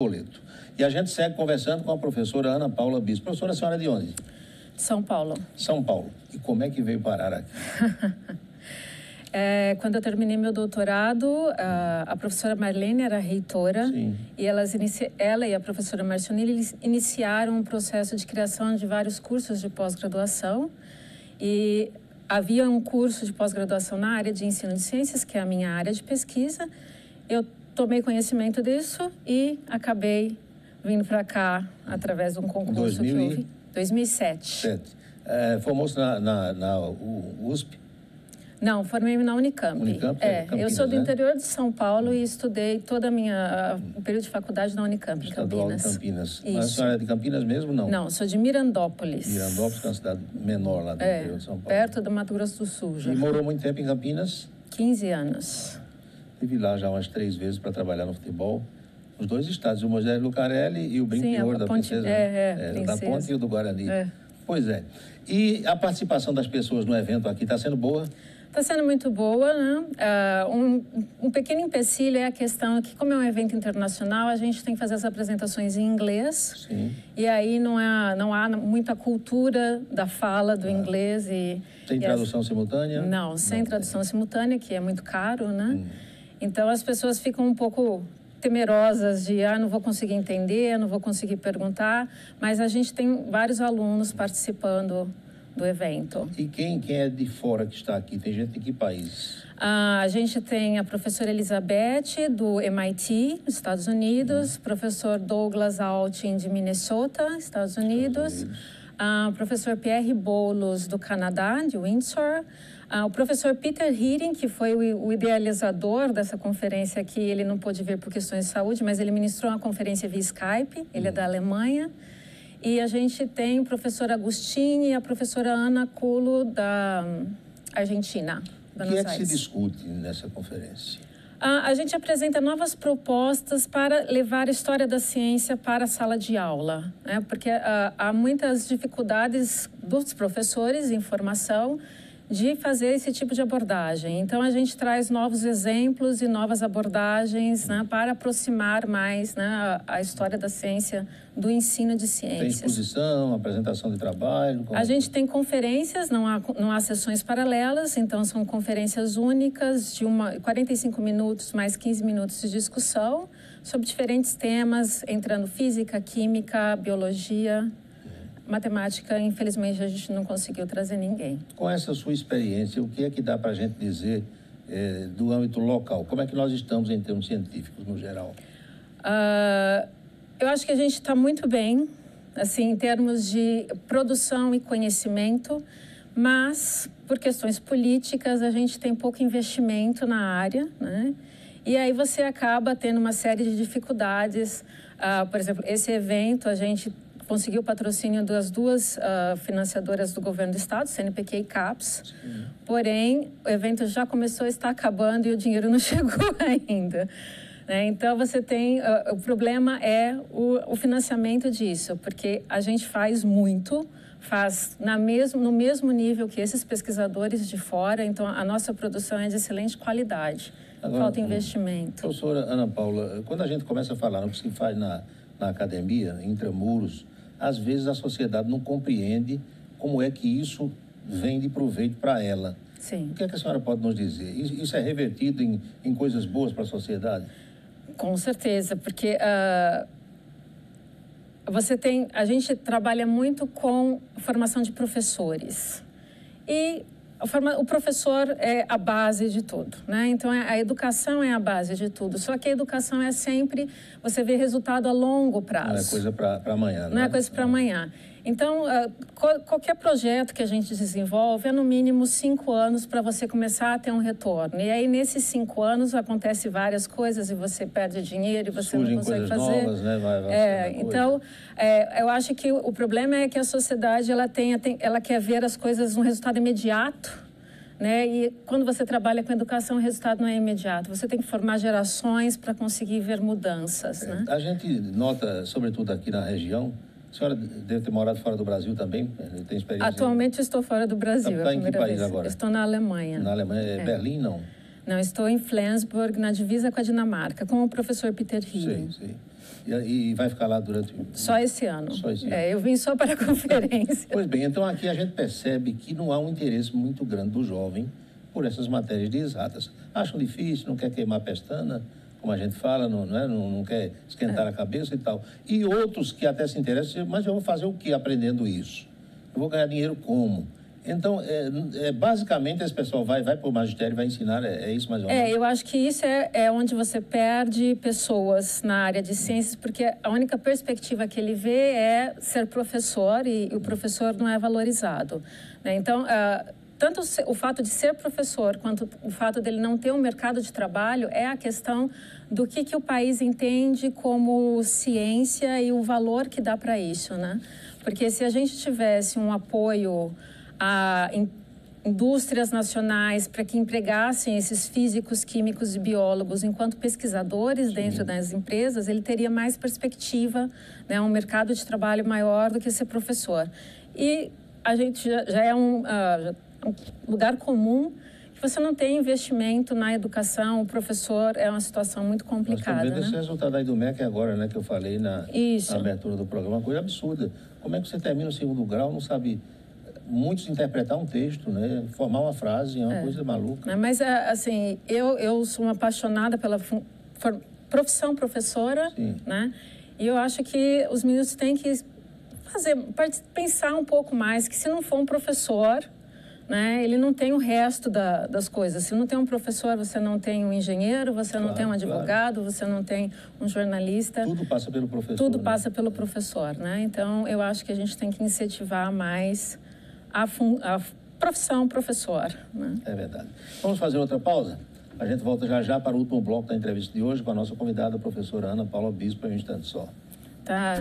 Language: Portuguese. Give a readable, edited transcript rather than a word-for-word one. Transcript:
Boleto. E a gente segue conversando com a professora Ana Paula Bispo. Professora, a senhora é de onde? São Paulo. São Paulo. E como é que veio parar aqui? Quando eu terminei meu doutorado, a professora Marlene era reitora. Sim. E ela e a professora Marcionilli iniciaram um processo de criação de vários cursos de pós-graduação. E havia um curso de pós-graduação na área de ensino de ciências, que é a minha área de pesquisa. Eu tomei conhecimento disso e acabei vindo para cá através de um concurso que houve. 2007. Formou-se na USP? Não, formei-me na Unicamp. Unicamp, Campinas, eu sou do né? interior de São Paulo e estudei toda o período de faculdade na Unicamp, em Campinas. Campinas. Isso. Mas a senhora é de Campinas mesmo, não? Não, sou de Mirandópolis. Mirandópolis, que é uma cidade menor lá do interior de São Paulo. Perto do Mato Grosso do Sul. Já. E morou muito tempo em Campinas? 15 anos. Estive lá já umas 3 vezes para trabalhar no futebol. Os 2 estádios, o Moisés Lucarelli e o Brinco de Ouro da Princesa. Da Ponte e o do Guarani. Pois é. E a participação das pessoas no evento aqui está sendo boa? Está sendo muito boa, né? Um pequeno empecilho é a questão que, como é um evento internacional, a gente tem que fazer as apresentações em inglês. Sim. E aí não há muita cultura da fala do inglês. Sem tradução simultânea? Não, sem tradução simultânea, que é muito caro, né? Então as pessoas ficam um pouco temerosas de, não vou conseguir entender, não vou conseguir perguntar, mas a gente tem vários alunos participando do evento. E quem é de fora que está aqui? Tem gente de que país? A gente tem a professora Elizabeth, do MIT, dos Estados Unidos, professor Douglas Altin, de Minnesota, Estados Unidos, o professor Pierre Boulos, do Canadá, de Windsor, o professor Peter Heering, que foi o idealizador dessa conferência aqui, ele não pôde vir por questões de saúde, mas ele ministrou uma conferência via Skype, ele é da Alemanha. E a gente tem o professor Agostini e a professora Ana Culo, da Argentina, Buenos Aires. O que é que se discute nessa conferência? A gente apresenta novas propostas para levar a história da ciência para a sala de aula, né? Porque há muitas dificuldades dos professores em formação de fazer esse tipo de abordagem. Então, a gente traz novos exemplos e novas abordagens, né, para aproximar mais, né, a história da ciência do ensino de ciências. Tem exposição, apresentação de trabalho? A gente tem conferências, não há sessões paralelas, então são conferências únicas de 45 minutos mais 15 minutos de discussão sobre diferentes temas, entrando física, química, biologia. Matemática, infelizmente, a gente não conseguiu trazer ninguém. Com essa sua experiência, o que é que dá para a gente dizer do âmbito local? Como é que nós estamos em termos científicos, no geral? Eu acho que a gente está muito bem, assim, em termos de produção e conhecimento, mas, por questões políticas, a gente tem pouco investimento na área, né? E aí você acaba tendo uma série de dificuldades. Por exemplo, esse evento, a gente conseguiu o patrocínio das 2 financiadoras do governo do estado, CNPq e CAPES. Sim. Porém, o evento já começou a estar acabando e o dinheiro não chegou ainda. Né? Então, você tem... o problema é o financiamento disso, porque a gente faz muito, faz no mesmo nível que esses pesquisadores de fora, então a nossa produção é de excelente qualidade. Agora, falta investimento. Professora Ana Paula, quando a gente começa a falar no que se faz na academia, intramuros, às vezes a sociedade não compreende como é que isso vem de proveito para ela. Sim. O que é que a senhora pode nos dizer? Isso é revertido em coisas boas para a sociedade? Com certeza, porque a gente trabalha muito com formação de professores. E o professor é a base de tudo, né? Então, a educação é a base de tudo. Só que a educação é sempre... Você vê resultado a longo prazo. Não é coisa para amanhã, né? Não é coisa para amanhã. Então, qualquer projeto que a gente desenvolve é, no mínimo, 5 anos para você começar a ter um retorno. E aí, nesses 5 anos, acontece várias coisas e você perde dinheiro e você surgem não consegue coisas fazer. Novas, né? Então, eu acho que o problema é que a sociedade ela quer ver as coisas um resultado imediato, né? E quando você trabalha com educação, o resultado não é imediato. Você tem que formar gerações para conseguir ver mudanças, né? A gente nota, sobretudo aqui na região, a senhora deve ter morado fora do Brasil também? Tem experiência? Atualmente estou fora do Brasil. Está em que país agora? Estou na Alemanha. Na Alemanha? Berlim, não? Não, estou em Flensburg, na divisa com a Dinamarca, com o professor Peter Heering. Sim, sim. E vai ficar lá durante... Só esse ano. Só esse ano. Eu vim só para a conferência. Pois bem, então aqui a gente percebe que não há um interesse muito grande do jovem por essas matérias de exatas. Acham difícil, não quer queimar a pestana, como a gente fala, não quer esquentar a cabeça e tal. E outros que até se interessam, mas eu vou fazer o quê aprendendo isso? Eu vou ganhar dinheiro como? Então, basicamente, esse pessoal vai para o magistério, vai ensinar, é isso mais ou menos? Eu acho que isso é onde você perde pessoas na área de ciências, porque a única perspectiva que ele vê é ser professor e o professor não é valorizado, né? Então, tanto o fato de ser professor quanto o fato dele não ter um mercado de trabalho é a questão do que o país entende como ciência e o valor que dá para isso, né? Porque se a gente tivesse um apoio a indústrias nacionais para que empregassem esses físicos, químicos e biólogos enquanto pesquisadores dentro das empresas, ele teria mais perspectiva, né, um mercado de trabalho maior do que ser professor. E a gente já é um lugar comum que você não tem investimento na educação, o professor é uma situação muito complicada. Nós estamos vendo esse resultado aí do MEC agora, né, que eu falei na abertura do programa, uma coisa absurda. Como é que você termina o segundo grau, não sabe... Muitos interpretar um texto, né? Formar uma frase é uma coisa maluca. Mas, assim, eu sou uma apaixonada pela profissão professora, né? E eu acho que os meninos têm que pensar um pouco mais, que se não for um professor, né? Ele não tem o resto das coisas. Se não tem um professor, você não tem um engenheiro, você não tem um advogado, você não tem um jornalista. Tudo passa pelo professor. Tudo passa pelo professor, né? Então, eu acho que a gente tem que incentivar mais a profissão professor, né? É verdade. Vamos fazer outra pausa? A gente volta já para o último bloco da entrevista de hoje com a nossa convidada, a professora Ana Paula Bispo, em um instante só. Tá.